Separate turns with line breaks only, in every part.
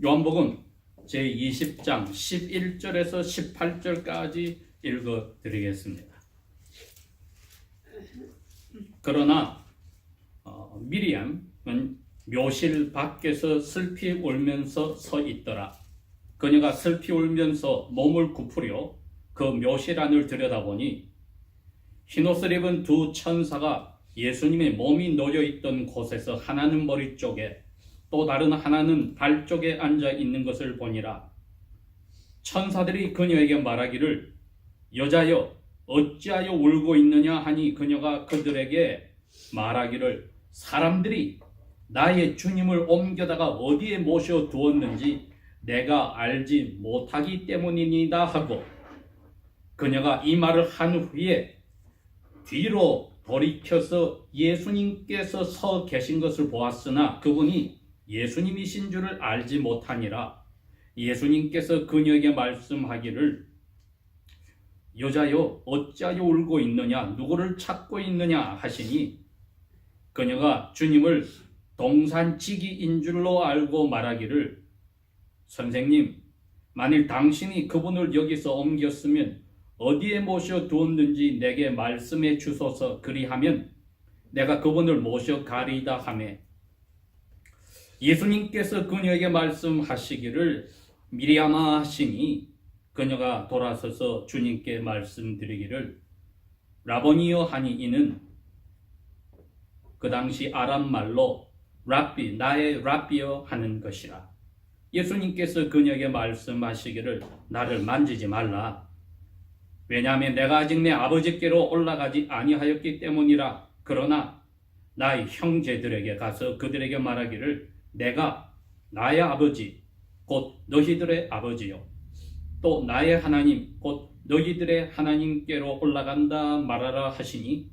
요한복음 제20장 11절에서 18절까지 읽어드리겠습니다. 그러나 미리암은 묘실 밖에서 슬피 울면서 서 있더라. 그녀가 슬피 울면서 몸을 굽으려 그 묘실 안을 들여다보니 흰옷을 입은 두 천사가 예수님의 몸이 놓여 있던 곳에서 하나는 머리 쪽에 또 다른 하나는 발 쪽에 앉아 있는 것을 보니라. 천사들이 그녀에게 말하기를 여자여 어찌하여 울고 있느냐 하니 그녀가 그들에게 말하기를 사람들이 나의 주님을 옮겨다가 어디에 모셔 두었는지 내가 알지 못하기 때문이니다 하고, 그녀가 이 말을 한 후에 뒤로 돌이켜서 예수님께서 서 계신 것을 보았으나 그분이 예수님이신 줄을 알지 못하니라. 예수님께서 그녀에게 말씀하기를 여자여 어찌하여 울고 있느냐 누구를 찾고 있느냐 하시니 그녀가 주님을 동산지기인 줄로 알고 말하기를 선생님 만일 당신이 그분을 여기서 옮겼으면 어디에 모셔 두었는지 내게 말씀해 주소서. 그리하면 내가 그분을 모셔 가리이다 하매 예수님께서 그녀에게 말씀하시기를 미리암아 하시니 그녀가 돌아서서 주님께 말씀드리기를 라보니여 하니 이는 그 당시 아람 말로 랍비 나의 랍비여 하는 것이라. 예수님께서 그녀에게 말씀하시기를 나를 만지지 말라. 왜냐하면 내가 아직 내 아버지께로 올라가지 아니하였기 때문이라. 그러나 나의 형제들에게 가서 그들에게 말하기를 내가 나의 아버지 곧 너희들의 아버지요 또 나의 하나님 곧 너희들의 하나님께로 올라간다 말하라 하시니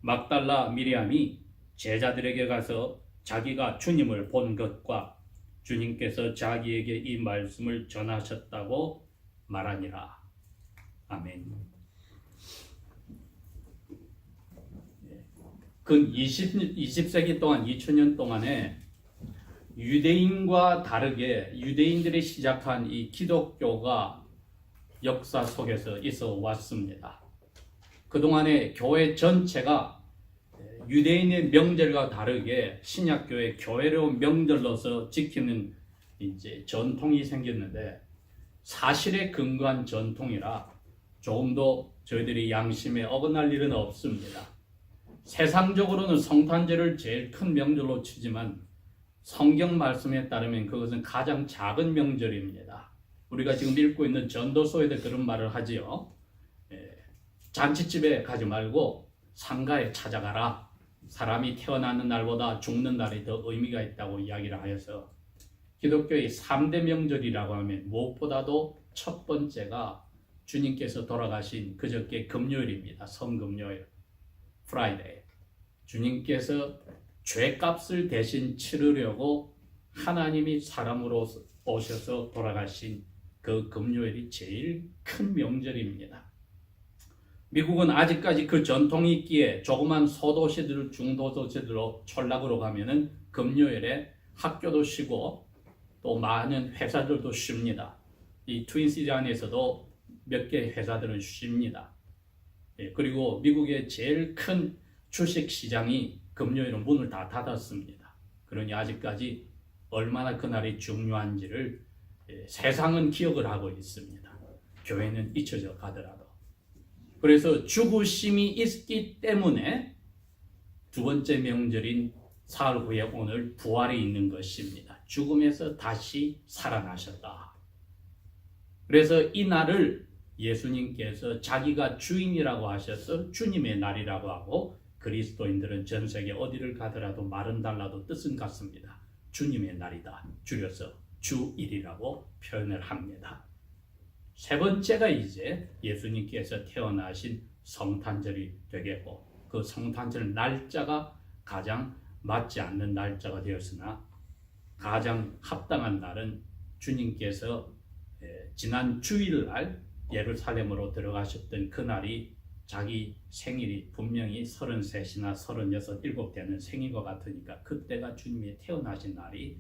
막달라 미리암이 제자들에게 가서 자기가 주님을 본 것과 주님께서 자기에게 이 말씀을 전하셨다고 말하니라. 아멘. 근 20세기 동안 2000년 동안에 유대인과 다르게 유대인들이 시작한 이 기독교가 역사 속에서 있어 왔습니다. 그동안에 교회 전체가 유대인의 명절과 다르게 신약교회 교회로 명절로서 지키는 이제 전통이 생겼는데 사실에 근거한 전통이라 조금 더 저희들이 양심에 어긋날 일은 없습니다. 세상적으로는 성탄절을 제일 큰 명절로 치지만 성경 말씀에 따르면 그것은 가장 작은 명절입니다. 우리가 지금 읽고 있는 전도서에도 그런 말을 하지요. 잔치집에 가지 말고 상가에 찾아가라. 사람이 태어나는 날보다 죽는 날이 더 의미가 있다고 이야기를 하여서 기독교의 3대 명절이라고 하면 무엇보다도 첫 번째가 주님께서 돌아가신 그저께 금요일입니다. 성금요일, 프라이데이. 주님께서 죄값을 대신 치르려고 하나님이 사람으로 오셔서 돌아가신 그 금요일이 제일 큰 명절입니다. 미국은 아직까지 그 전통이 있기에 조그만 소도시들, 중도도시들로 촌락으로 가면은 금요일에 학교도 쉬고 또 많은 회사들도 쉽니다. 이 트윈시티 안에서도 몇 개 회사들은 쉽니다. 그리고 미국의 제일 큰 주식 시장이 금요일은 문을 다 닫았습니다. 그러니 아직까지 얼마나 그날이 중요한지를 세상은 기억을 하고 있습니다. 교회는 잊혀져 가더라도. 그래서 죽으심이 있기 때문에 두 번째 명절인 사흘 후에 오늘 부활이 있는 것입니다. 죽음에서 다시 살아나셨다. 그래서 이 날을 예수님께서 자기가 주인이라고 하셔서 주님의 날이라고 하고 그리스도인들은 전 세계 어디를 가더라도 말은 달라도 뜻은 같습니다. 주님의 날이다. 줄여서 주일이라고 표현을 합니다. 세 번째가 이제 예수님께서 태어나신 성탄절이 되겠고 그 성탄절 날짜가 가장 맞지 않는 날짜가 되었으나 가장 합당한 날은 주님께서 지난 주일날 예루살렘으로 들어가셨던 그날이 자기 생일이 분명히 33이나 36, 7 되는 생일과 같으니까 그때가 주님이 태어나신 날이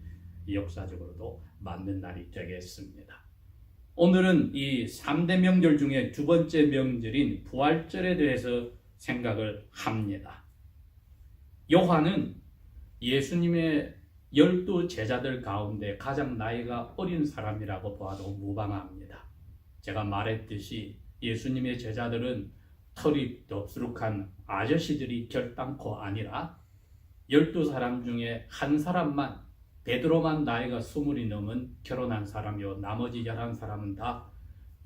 역사적으로도 맞는 날이 되겠습니다. 오늘은 이 3대 명절 중에 두 번째 명절인 부활절에 대해서 생각을 합니다. 요한은 예수님의 12 제자들 가운데 가장 나이가 어린 사람이라고 봐도 무방합니다. 제가 말했듯이 예수님의 제자들은 털이 덥수룩한 아저씨들이 결단코 아니라 12사람 중에 한 사람만, 베드로만 나이가 20이 넘은 결혼한 사람이요, 나머지 11사람은 다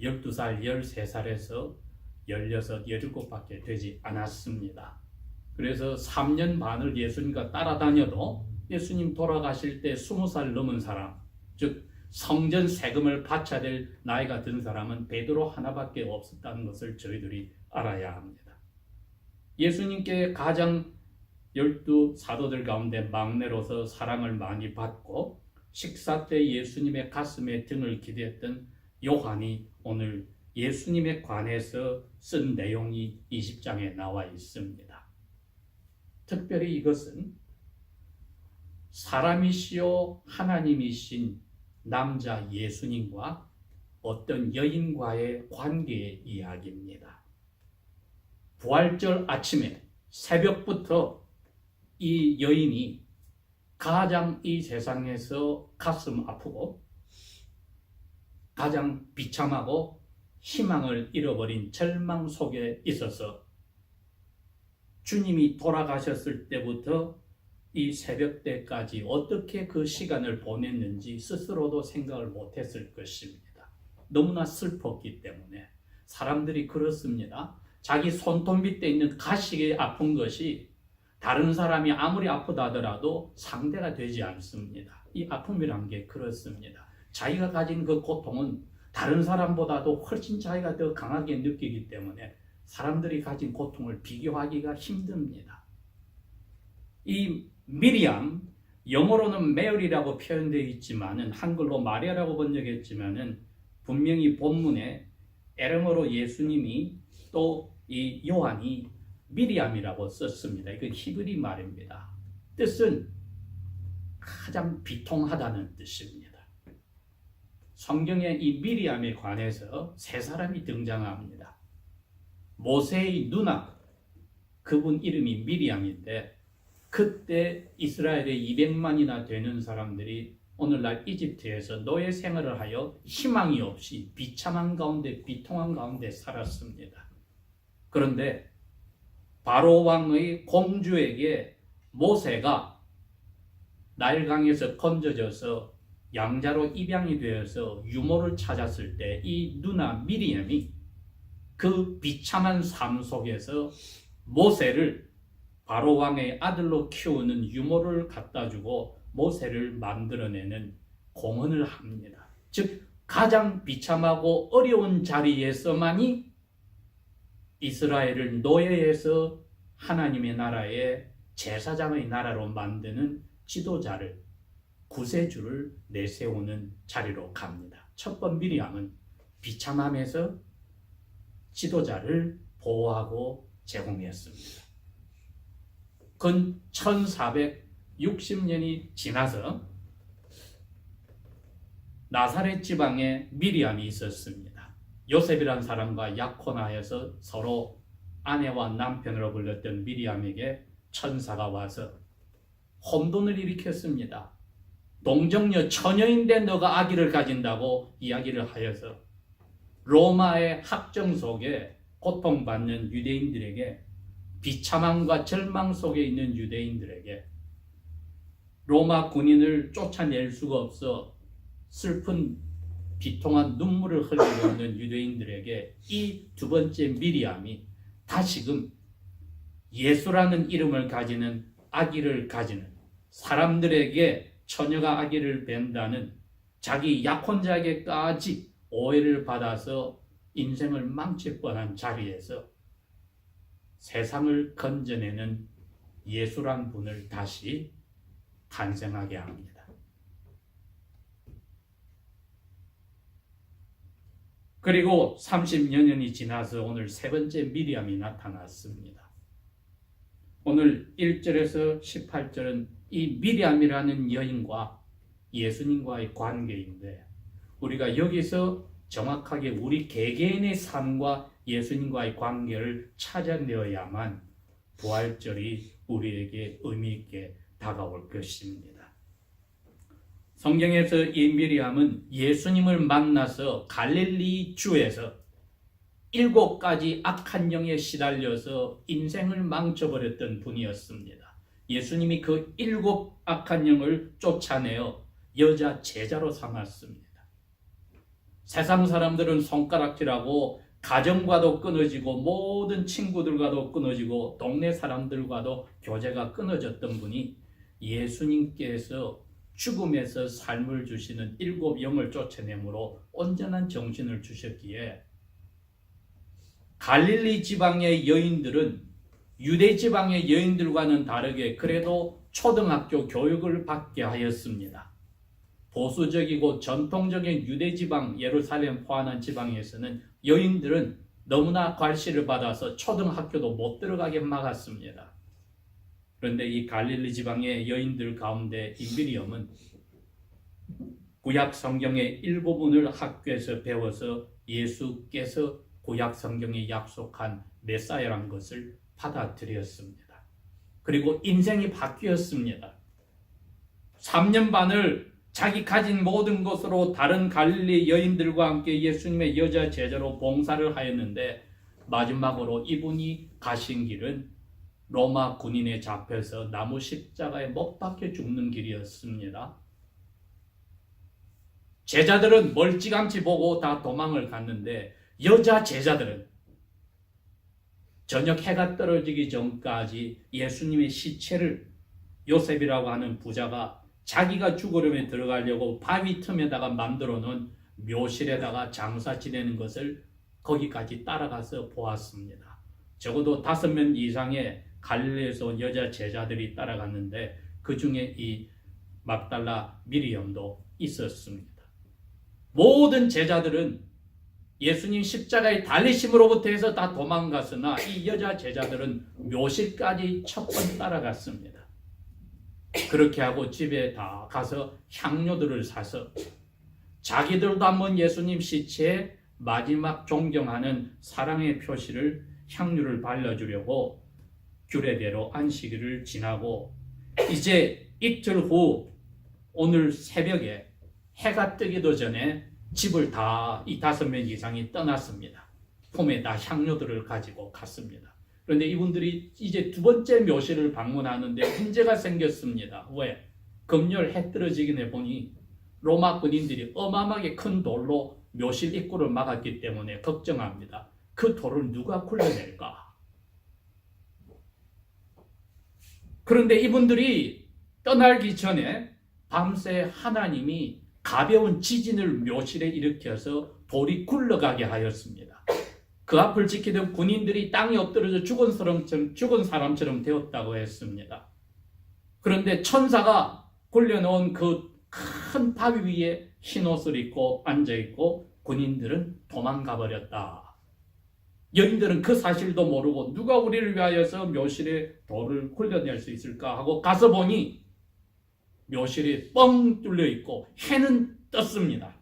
12살, 13살에서 16, 17밖에 되지 않았습니다. 그래서 3년 반을 예수님과 따라다녀도 예수님 돌아가실 때 20살 넘은 사람, 즉 성전 세금을 바쳐야 될 나이가 든 사람은 베드로 하나밖에 없었다는 것을 저희들이 알아야 합니다. 예수님께 가장 12 사도들 가운데 막내로서 사랑을 많이 받고 식사 때 예수님의 가슴에 등을 기대었던 요한이 오늘 예수님에 관해서 쓴 내용이 20장에 나와 있습니다. 특별히 이것은 사람이시요 하나님이신 남자 예수님과 어떤 여인과의 관계의 이야기입니다. 부활절 아침에 새벽부터 이 여인이 가장 이 세상에서 가슴 아프고 가장 비참하고 희망을 잃어버린 절망 속에 있어서 주님이 돌아가셨을 때부터 이 새벽 때까지 어떻게 그 시간을 보냈는지 스스로도 생각을 못했을 것입니다. 너무나 슬펐기 때문에. 사람들이 그렇습니다. 자기 손톱 밑에 있는 가시에 아픈 것이 다른 사람이 아무리 아프다 하더라도 상대가 되지 않습니다. 이 아픔이란 게 그렇습니다. 자기가 가진 그 고통은 다른 사람보다도 훨씬 자기가 더 강하게 느끼기 때문에 사람들이 가진 고통을 비교하기가 힘듭니다. 이 미리암, 영어로는 메리라고 표현되어 있지만은 한글로 마리아라고 번역했지만은 분명히 본문에 에르머로 예수님이 또 이 요한이 미리암이라고 썼습니다. 이건 히브리 말입니다. 뜻은 가장 비통하다는 뜻입니다. 성경에 이 미리암에 관해서 세 사람이 등장합니다. 모세의 누나, 그분 이름이 미리암인데 그때 이스라엘의 200만이나 되는 사람들이 오늘날 이집트에서 노예 생활을 하여 희망이 없이 비참한 가운데 비통한 가운데 살았습니다. 그런데 바로 왕의 공주에게 모세가 나일강에서 건져져서 양자로 입양이 되어서 유모를 찾았을 때 이 누나 미리암이 그 비참한 삶 속에서 모세를 바로 왕의 아들로 키우는 유모를 갖다 주고 모세를 만들어내는 공헌을 합니다. 즉 가장 비참하고 어려운 자리에서만이 이스라엘을 노예에서 하나님의 나라의 제사장의 나라로 만드는 지도자를, 구세주를 내세우는 자리로 갑니다. 첫 번 미리암은 비참함에서 지도자를 보호하고 제공했습니다. 근 1460년이 지나서 나사렛 지방에 미리암이 있었습니다. 요셉이란 사람과 약혼하여서 서로 아내와 남편으로 불렸던 미리암에게 천사가 와서 혼돈을 일으켰습니다. 동정녀 처녀인데 너가 아기를 가진다고 이야기를 하여서 로마의 학정 속에 고통받는 유대인들에게, 비참함과 절망 속에 있는 유대인들에게, 로마 군인을 쫓아낼 수가 없어 슬픈 비통한 눈물을 흘리고 있는 유대인들에게 이 두 번째 미리암이 다시금 예수라는 이름을 가지는 아기를 가지는, 사람들에게 처녀가 아기를 뵌다는 자기 약혼자에게까지 오해를 받아서 인생을 망칠 뻔한 자리에서 세상을 건져내는 예수란 분을 다시 탄생하게 합니다. 그리고 30여 년이 지나서 오늘 세 번째 미리암이 나타났습니다. 오늘 1절에서 18절은 이 미리암이라는 여인과 예수님과의 관계인데 우리가 여기서 정확하게 우리 개개인의 삶과 예수님과의 관계를 찾아내어야만 부활절이 우리에게 의미 있게 다가올 것입니다. 성경에서 이 미리암은 예수님을 만나서 갈릴리 주에서 7가지 악한 영에 시달려서 인생을 망쳐버렸던 분이었습니다. 예수님이 그 7 악한 영을 쫓아내어 여자 제자로 삼았습니다. 세상 사람들은 손가락질하고 가정과도 끊어지고 모든 친구들과도 끊어지고 동네 사람들과도 교제가 끊어졌던 분이 예수님께서 죽음에서 삶을 주시는 7 영을 쫓아내므로 온전한 정신을 주셨기에 갈릴리 지방의 여인들은 유대 지방의 여인들과는 다르게 그래도 초등학교 교육을 받게 하였습니다. 보수적이고 전통적인 유대 지방 예루살렘 포함한 지방에서는 여인들은 너무나 괄시를 받아서 초등학교도 못 들어가게 막았습니다. 그런데 이 갈릴리 지방의 여인들 가운데 이 미리엄은 구약 성경의 일부분을 학교에서 배워서 예수께서 구약 성경에 약속한 메사야란 것을 받아들였습니다. 그리고 인생이 바뀌었습니다. 3년 반을 자기 가진 모든 것으로 다른 갈릴리 여인들과 함께 예수님의 여자 제자로 봉사를 하였는데 마지막으로 이분이 가신 길은 로마 군인에 잡혀서 나무 십자가에 못 박혀 죽는 길이었습니다. 제자들은 멀찌감치 보고 다 도망을 갔는데 여자 제자들은 저녁 해가 떨어지기 전까지 예수님의 시체를 요셉이라고 하는 부자가 자기가 죽으려면 들어가려고 바위 틈에다가 만들어 놓은 묘실에다가 장사 지내는 것을 거기까지 따라가서 보았습니다. 적어도 5명 이상의 갈릴리에서 온 여자 제자들이 따라갔는데 그 중에 이 막달라 미리엄도 있었습니다. 모든 제자들은 예수님 십자가의 달리심으로부터 해서 다 도망갔으나 이 여자 제자들은 묘실까지 첫 번 따라갔습니다. 그렇게 하고 집에 다 가서 향료들을 사서 자기들도 한번 예수님 시체에 마지막 존경하는 사랑의 표시를 향유를 발라주려고 규례대로 안식일을 지나고 이제 이틀 후 오늘 새벽에 해가 뜨기도 전에 집을 다 이 5명 이상이 떠났습니다. 품에 다 향료들을 가지고 갔습니다. 그런데 이분들이 이제 2번째 묘실을 방문하는데 문제가 생겼습니다. 왜? 금요일 해 떨어지긴 보니 로마 군인들이 어마어마하게 큰 돌로 묘실 입구를 막았기 때문에 걱정합니다. 그 돌을 누가 굴려낼까? 그런데 이분들이 떠나기 전에 밤새 하나님이 가벼운 지진을 묘실에 일으켜서 돌이 굴러가게 하였습니다. 그 앞을 지키던 군인들이 땅에 엎드려져 죽은 사람처럼 되었다고 했습니다. 그런데 천사가 굴려놓은 그 큰 바위 위에 흰옷을 입고 앉아있고 군인들은 도망가 버렸다. 여인들은 그 사실도 모르고 누가 우리를 위하여서 묘실에 돌을 굴려낼 수 있을까 하고 가서 보니 묘실이 뻥 뚫려 있고 해는 떴습니다.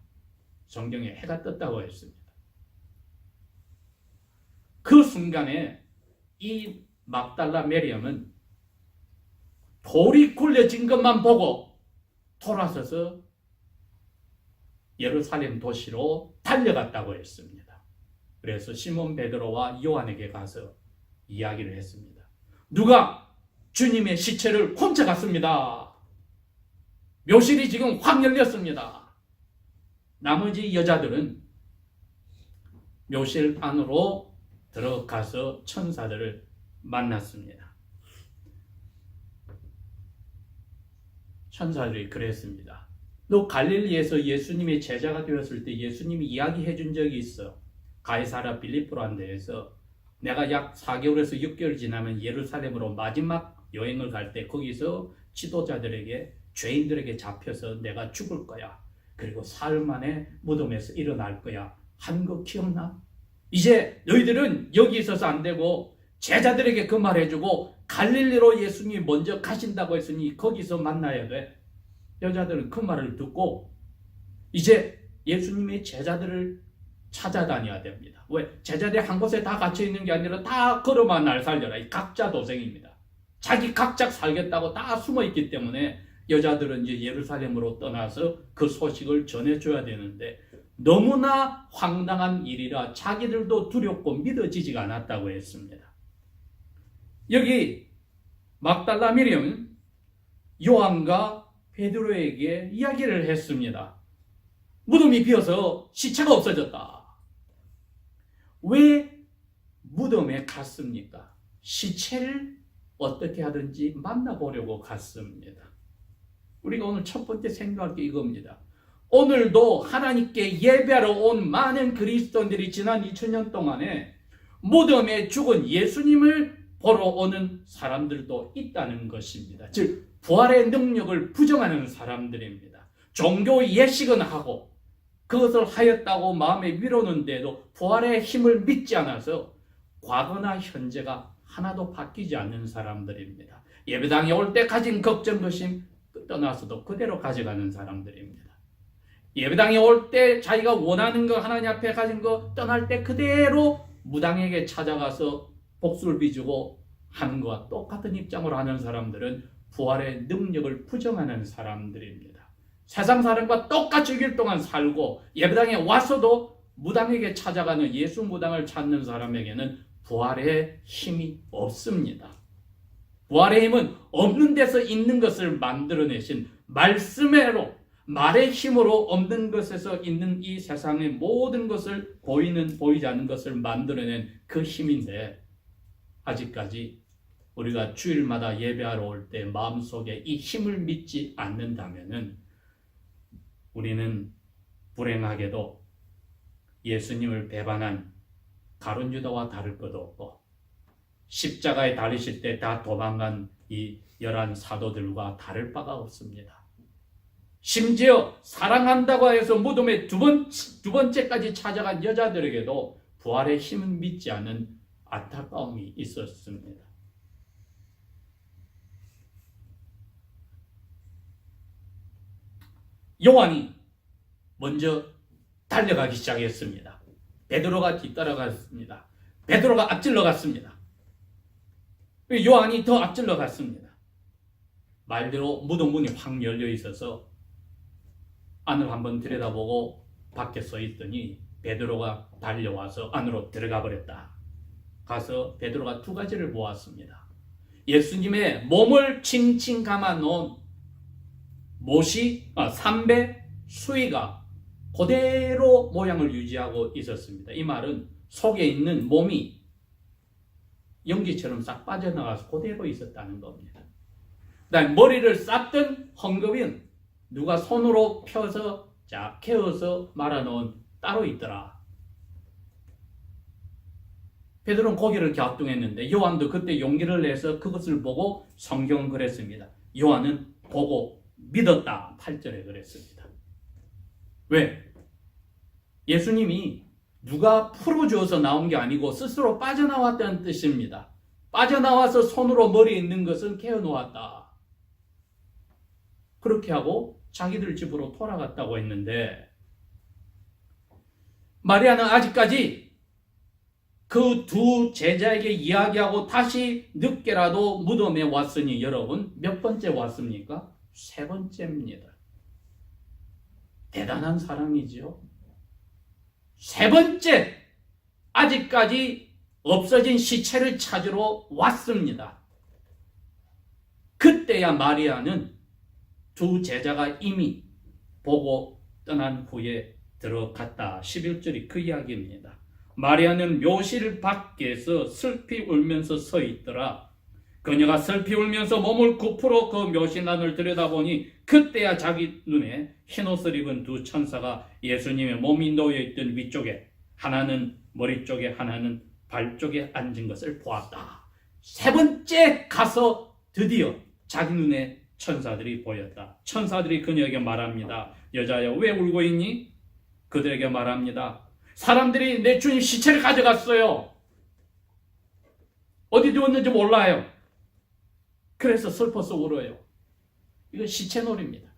성경에 해가 떴다고 했습니다. 그 순간에 이 막달라 메리엄은 돌이 굴려진 것만 보고 돌아서서 예루살렘 도시로 달려갔다고 했습니다. 그래서 시몬 베드로와 요한에게 가서 이야기를 했습니다. 누가 주님의 시체를 훔쳐갔습니다. 묘실이 지금 확 열렸습니다. 나머지 여자들은 묘실 안으로 들어가서 천사들을 만났습니다. 천사들이 그랬습니다. 너 갈릴리에서 예수님의 제자가 되었을 때 예수님이 이야기해 준 적이 있어. 가이사랴 빌립보라는 데에서 내가 약 4개월에서 6개월 지나면 예루살렘으로 마지막 여행을 갈 때 거기서 지도자들에게 죄인들에게 잡혀서 내가 죽을 거야. 그리고 사흘 만에 무덤에서 일어날 거야. 한 거 기억나? 이제 너희들은 여기 있어서 안 되고 제자들에게 그 말 해주고 갈릴리로 예수님이 먼저 가신다고 했으니 거기서 만나야 돼. 여자들은 그 말을 듣고 이제 예수님의 제자들을 찾아다녀야 됩니다. 왜? 제자들이 한 곳에 다 갇혀 있는 게 아니라 다 걸어만 날 살려라. 각자 도생입니다. 자기 각자 살겠다고 다 숨어 있기 때문에 여자들은 이제 예루살렘으로 떠나서 그 소식을 전해줘야 되는데 너무나 황당한 일이라 자기들도 두렵고 믿어지지가 않았다고 했습니다. 여기 막달라 미리는 요한과 베드로에게 이야기를 했습니다. 무덤이 비어서 시체가 없어졌다. 왜 무덤에 갔습니까? 시체를 어떻게 하든지 만나보려고 갔습니다. 우리가 오늘 첫 번째 생각할 게 이겁니다. 오늘도 하나님께 예배하러 온 많은 그리스도인들이 지난 2000년 동안에 무덤에 죽은 예수님을 보러 오는 사람들도 있다는 것입니다. 즉 부활의 능력을 부정하는 사람들입니다. 종교 예식은 하고 그것을 하였다고 마음에 미루는데도 부활의 힘을 믿지 않아서 과거나 현재가 하나도 바뀌지 않는 사람들입니다. 예배당에 올 때 가진 걱정, 의심 떠나서도 그대로 가져가는 사람들입니다. 예배당에 올 때 자기가 원하는 거 하나님 앞에 가진 거 떠날 때 그대로 무당에게 찾아가서 복수를 빚고 하는 것과 똑같은 입장으로 하는 사람들은 부활의 능력을 부정하는 사람들입니다. 세상 사람과 똑같이 6일 동안 살고 예배당에 와서도 무당에게 찾아가는 예수 무당을 찾는 사람에게는 부활의 힘이 없습니다. 부활의 힘은 없는 데서 있는 것을 만들어내신 말씀으로 말의 힘으로 없는 것에서 있는 이 세상의 모든 것을 보이는 보이지 않는 것을 만들어낸 그 힘인데 아직까지 우리가 주일마다 예배하러 올 때 마음속에 이 힘을 믿지 않는다면은 우리는 불행하게도 예수님을 배반한 가룟 유다와 다를 것도 없고 십자가에 달리실 때 다 도망간 이 11 사도들과 다를 바가 없습니다. 심지어 사랑한다고 해서 무덤에 두 번째까지 찾아간 여자들에게도 부활의 힘을 믿지 않는 안타까움이 있었습니다. 요한이 먼저 달려가기 시작했습니다. 베드로가 뒤따라갔습니다. 베드로가 앞질러 갔습니다. 요한이 더 앞질러 갔습니다. 말대로 무덤 문이 확 열려 있어서 안을 한번 들여다보고 밖에 서 있더니 베드로가 달려와서 안으로 들어가 버렸다. 가서 베드로가 두 가지를 보았습니다. 예수님의 몸을 칭칭 감아 놓은 삼배 수의가 그대로 모양을 유지하고 있었습니다. 이 말은 속에 있는 몸이 연기처럼 싹 빠져나가서 그대로 있었다는 겁니다. 그다음에 머리를 쌌던 헝겊은 누가 손으로 펴서 쫙 캐어서 말아놓은 따로 있더라. 베드로는 고개를 갸우뚱했는데 요한도 그때 용기를 내서 그것을 보고 성경은 그랬습니다. 요한은 보고 믿었다. 8절에 그랬습니다. 왜? 예수님이 누가 풀어주어서 나온 게 아니고 스스로 빠져나왔다는 뜻입니다. 빠져나와서 손으로 머리에 있는 것은 캐어놓았다. 그렇게 하고 자기들 집으로 돌아갔다고 했는데 마리아는 아직까지 그 두 제자에게 이야기하고 다시 늦게라도 무덤에 왔으니 여러분 몇 번째 왔습니까? 세 번째입니다. 대단한 사랑이지요. 세 번째 아직까지 없어진 시체를 찾으러 왔습니다. 그때야 마리아는 두 제자가 이미 보고 떠난 후에 들어갔다. 11절이 그 이야기입니다. 마리아는 묘실 밖에서 슬피 울면서 서 있더라. 그녀가 슬피 울면서 몸을 굽으로 그 묘실 안을 들여다보니 그때야 자기 눈에 흰옷을 입은 두 천사가 예수님의 몸이 놓여있던 위쪽에 하나는 머리 쪽에 하나는 발 쪽에 앉은 것을 보았다. 세 번째 가서 드디어 자기 눈에 천사들이 보였다. 천사들이 그녀에게 말합니다. 여자여 왜 울고 있니? 그들에게 말합니다. 사람들이 내 주님 시체를 가져갔어요. 어디 두었는지 몰라요. 그래서 슬퍼서 울어요. 이건 시체놀이입니다.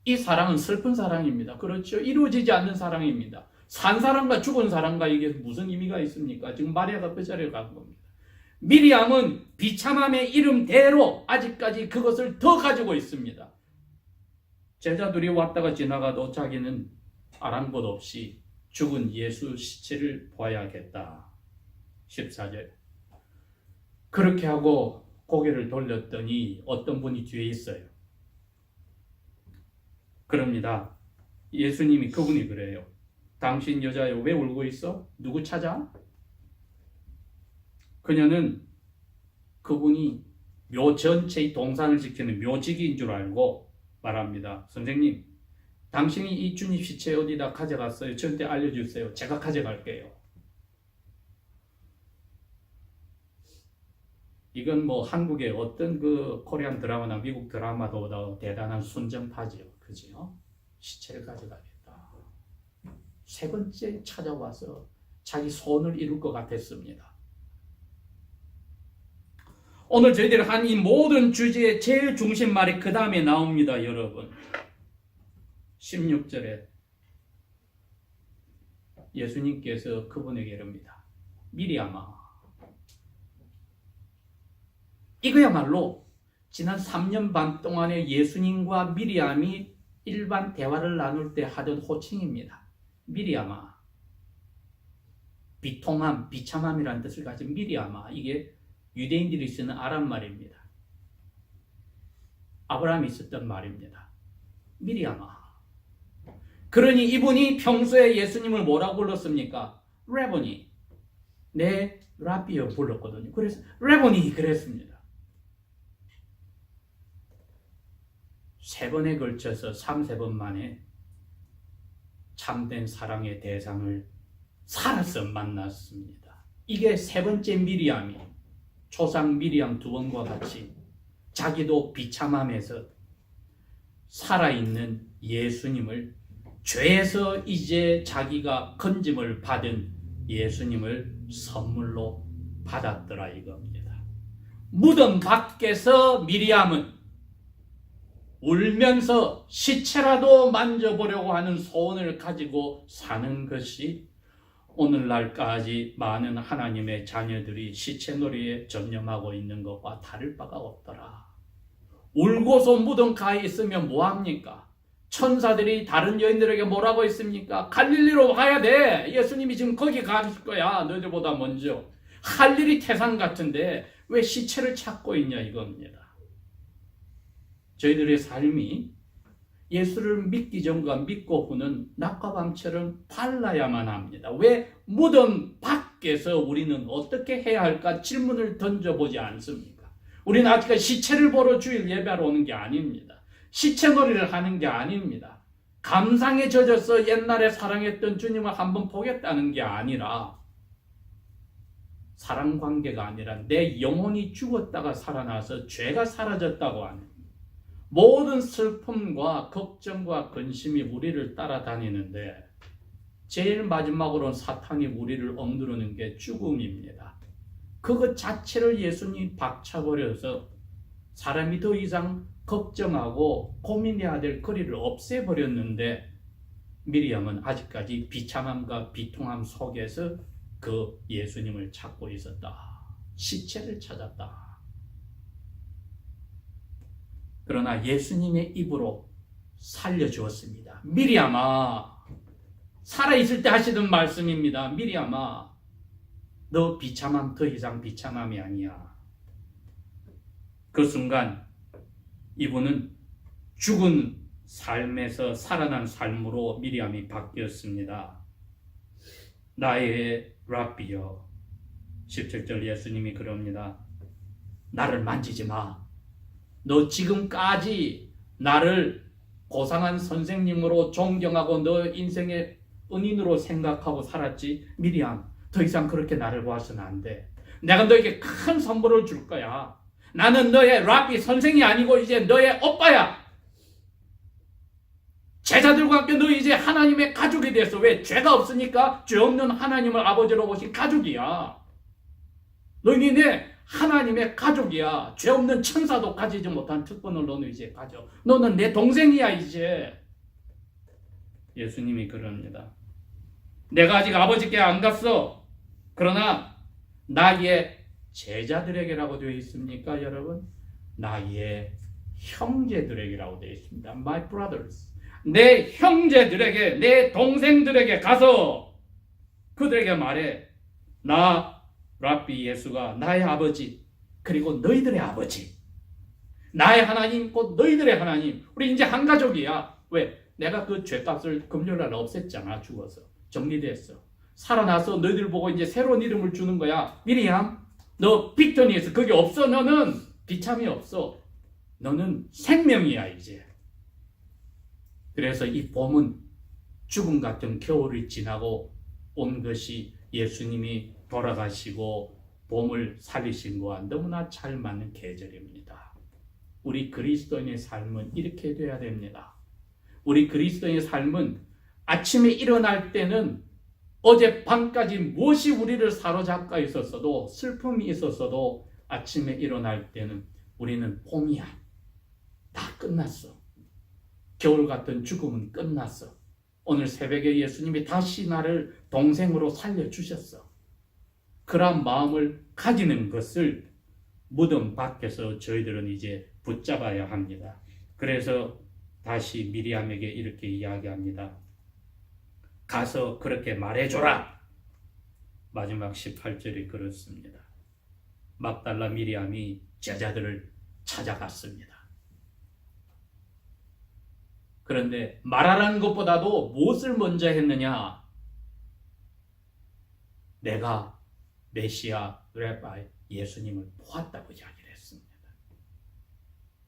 이 사랑은 슬픈 사랑입니다. 그렇죠? 이루어지지 않는 사랑입니다. 산 사람과 죽은 사람과 이게 무슨 의미가 있습니까? 지금 마리아가 그 자리에 간 겁니다. 미리암은 비참함의 이름대로 아직까지 그것을 더 가지고 있습니다. 제자들이 왔다가 지나가도 자기는 아랑곳 없이 죽은 예수 시체를 봐야겠다. 14절. 그렇게 하고 고개를 돌렸더니 어떤 분이 뒤에 있어요. 그럽니다. 예수님이 그분이 그래요. 당신 여자여 왜 울고 있어? 누구 찾아? 그녀는 그분이 묘 전체의 동산을 지키는 묘직인 줄 알고 말합니다. 선생님, 당신이 이 주님 시체 어디다 가져갔어요? 저한테 알려주세요. 제가 가져갈게요. 이건 뭐 한국의 어떤 그 코리안 드라마나 미국 드라마보다 대단한 순정파지요. 그죠? 시체를 가져가겠다. 세 번째 찾아와서 자기 소원을 이룰 것 같았습니다. 오늘 저희들이 한 이 모든 주제의 제일 중심 말이 그 다음에 나옵니다, 여러분. 16절에 예수님께서 그분에게 이릅니다. 미리암아. 이거야말로 지난 3년 반 동안에 예수님과 미리암이 일반 대화를 나눌 때 하던 호칭입니다. 미리암아. 비통함, 비참함이라는 뜻을 가진 미리암아. 이게 유대인들이 쓰는 아람 말입니다. 아브라함이 썼던 말입니다. 미리암아. 그러니 이분이 평소에 예수님을 뭐라고 불렀습니까? 레보니. 네, 라비어 불렀거든요. 그래서 레보니 그랬습니다. 세 번에 걸쳐서 3-4번 만에 참된 사랑의 대상을 살아서 만났습니다. 이게 세 번째 미리암이 초상 미리암 2번과 같이 자기도 비참함에서 살아있는 예수님을 죄에서 이제 자기가 건짐을 받은 예수님을 선물로 받았더라 이겁니다. 무덤 밖에서 미리암은 울면서 시체라도 만져보려고 하는 소원을 가지고 사는 것이 오늘날까지 많은 하나님의 자녀들이 시체놀이에 전념하고 있는 것과 다를 바가 없더라. 울고서 무덤 가에 있으면 뭐합니까? 천사들이 다른 여인들에게 뭐라고 했습니까? 갈릴리로 가야 돼. 예수님이 지금 거기 가실 거야. 너희들보다 먼저. 할 일이 태산 같은데 왜 시체를 찾고 있냐 이겁니다. 저희들의 삶이 예수를 믿기 전과 믿고 후는 낮과 밤처럼 달라야만 합니다. 왜 무덤 밖에서 우리는 어떻게 해야 할까 질문을 던져보지 않습니까? 우리는 아직까지 시체를 보러 주일 예배하러 오는 게 아닙니다. 시체놀이를 하는 게 아닙니다. 감상에 젖어서 옛날에 사랑했던 주님을 한번 보겠다는 게 아니라 사랑 관계가 아니라 내 영혼이 죽었다가 살아나서 죄가 사라졌다고 하는 모든 슬픔과 걱정과 근심이 우리를 따라다니는데 제일 마지막으로는 사탄이 우리를 억누르는 게 죽음입니다. 그것 자체를 예수님이 박차버려서 사람이 더 이상 걱정하고 고민해야 될 거리를 없애버렸는데 미리암은 아직까지 비참함과 비통함 속에서 그 예수님을 찾고 있었다. 시체를 찾았다. 그러나 예수님의 입으로 살려주었습니다. 미리암아, 살아있을 때 하시던 말씀입니다. 미리암아, 너 비참함 더 이상 비참함이 아니야. 그 순간 이분은 죽은 삶에서 살아난 삶으로 미리암이 바뀌었습니다. 나의 라비여. 17절 예수님이 그럽니다. 나를 만지지 마. 너 지금까지 나를 고상한 선생님으로 존경하고 너 인생의 은인으로 생각하고 살았지. 미리암, 더 이상 그렇게 나를 봐서는 안 돼. 내가 너에게 큰 선물을 줄 거야. 나는 너의 라비 선생이 아니고 이제 너의 오빠야. 제자들과 함께 너 이제 하나님의 가족이 됐어. 왜? 죄가 없으니까 죄 없는 하나님을 아버지로 보신 가족이야. 너희는 하나님의 가족이야. 죄 없는 천사도 가지지 못한 특권을 너는 이제 가져. 너는 내 동생이야 이제. 예수님이 그럽니다. 내가 아직 아버지께 안 갔어. 그러나 나의 제자들에게라고 되어 있습니까 여러분? 나의 형제들에게라고 되어 있습니다. My brothers. 내 형제들에게, 내 동생들에게 가서 그들에게 말해. 나 랍비 예수가 나의 아버지, 그리고 너희들의 아버지, 나의 하나님 곧 너희들의 하나님. 우리 이제 한 가족이야. 왜? 내가 그 죄값을 금요일날 없앴잖아. 죽어서 정리됐어. 살아나서 너희들 보고 이제 새로운 이름을 주는 거야. 미리암, 너 빅터니에서 그게 없어. 너는 비참이 없어. 너는 생명이야 이제. 그래서 이 봄은 죽음 같은 겨울을 지나고 온 것이 예수님이 돌아가시고 봄을 살리신 것과 너무나 잘 맞는 계절입니다. 우리 그리스도인의 삶은 이렇게 돼야 됩니다. 우리 그리스도인의 삶은 아침에 일어날 때는 어젯밤까지 무엇이 우리를 사로잡고 있었어도, 슬픔이 있었어도 아침에 일어날 때는 우리는 봄이야. 다 끝났어. 겨울 같은 죽음은 끝났어. 오늘 새벽에 예수님이 다시 나를 동생으로 살려주셨어. 그런 마음을 가지는 것을 무덤 밖에서 저희들은 이제 붙잡아야 합니다. 그래서 다시 미리암에게 이렇게 이야기합니다. 가서 그렇게 말해줘라. 마지막 18절이 그렇습니다. 막달라 미리암이 제자들을 찾아갔습니다. 그런데 말하라는 것보다도 무엇을 먼저 했느냐? 내가 메시아 래바이 예수님을 보았다고 이야기를 했습니다.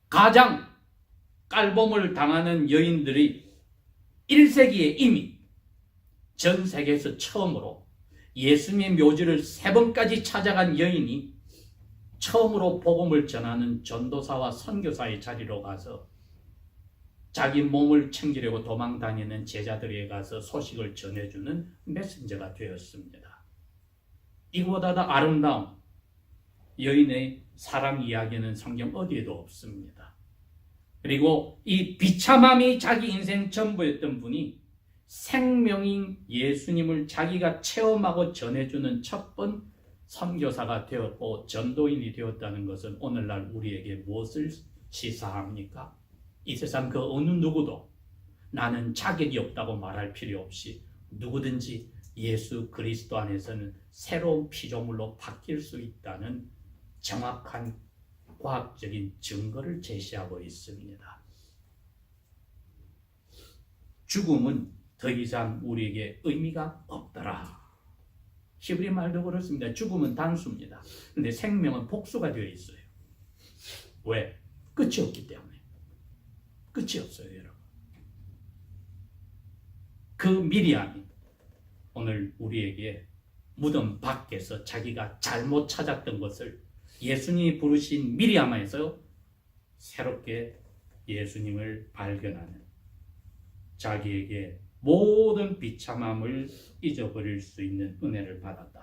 가장 깔봄을 당하는 여인들이 1세기에 이미 전 세계에서 처음으로 예수님의 묘지를 3번까지 찾아간 여인이 처음으로 복음을 전하는 전도사와 선교사의 자리로 가서 자기 몸을 챙기려고 도망다니는 제자들에게 가서 소식을 전해주는 메신저가 되었습니다. 이보다 더 아름다운 여인의 사랑 이야기는 성경 어디에도 없습니다. 그리고 이 비참함이 자기 인생 전부였던 분이 생명인 예수님을 자기가 체험하고 전해주는 첫 번 선교사가 되었고 전도인이 되었다는 것은 오늘날 우리에게 무엇을 시사합니까? 이 세상 그 어느 누구도 나는 자격이 없다고 말할 필요 없이 누구든지 예수 그리스도 안에서는 새로운 피조물로 바뀔 수 있다는 정확한 과학적인 증거를 제시하고 있습니다. 죽음은 더 이상 우리에게 의미가 없더라. 히브리 말도 그렇습니다. 죽음은 단수입니다. 그런데 생명은 복수가 되어 있어요. 왜? 끝이 없기 때문에. 끝이 없어요, 여러분. 그 미리암이 오늘 우리에게 무덤 밖에서 자기가 잘못 찾았던 것을 예수님이 부르신 미리암에서 새롭게 예수님을 발견하는, 자기에게 모든 비참함을 잊어버릴 수 있는 은혜를 받았다.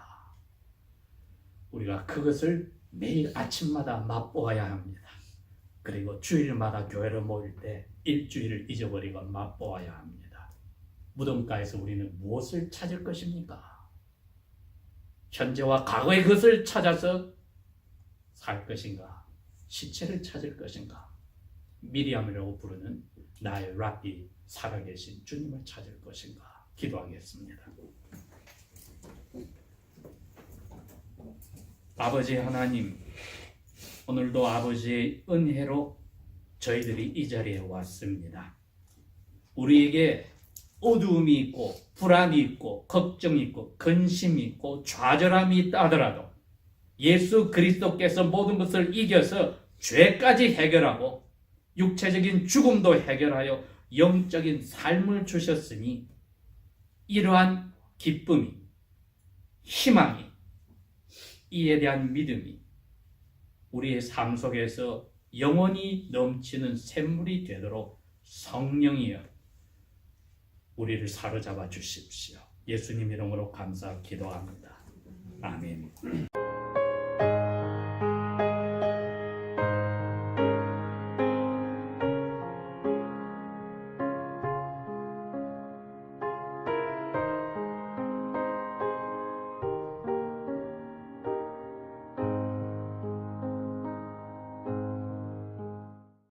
우리가 그것을 매일 아침마다 맛보아야 합니다. 그리고 주일마다 교회를 모일 때 일주일을 잊어버리고 맛보아야 합니다. 무덤가에서 우리는 무엇을 찾을 것입니까? 현재와 과거의 것을 찾아서 살 것인가? 시체를 찾을 것인가? 미리암이라고 부르는 나의 랍비 살아계신 주님을 찾을 것인가? 기도하겠습니다. 아버지 하나님, 오늘도 아버지의 은혜로 저희들이 이 자리에 왔습니다. 우리에게 어두움이 있고 불안이 있고 걱정이 있고 근심이 있고 좌절함이 있다 하더라도 예수 그리스도께서 모든 것을 이겨서 죄까지 해결하고 육체적인 죽음도 해결하여 영적인 삶을 주셨으니 이러한 기쁨이, 희망이, 이에 대한 믿음이 우리의 삶 속에서 영원히 넘치는 샘물이 되도록 성령이여 우리를 사로잡아 주십시오. 예수님 이름으로 감사 기도합니다. 아멘.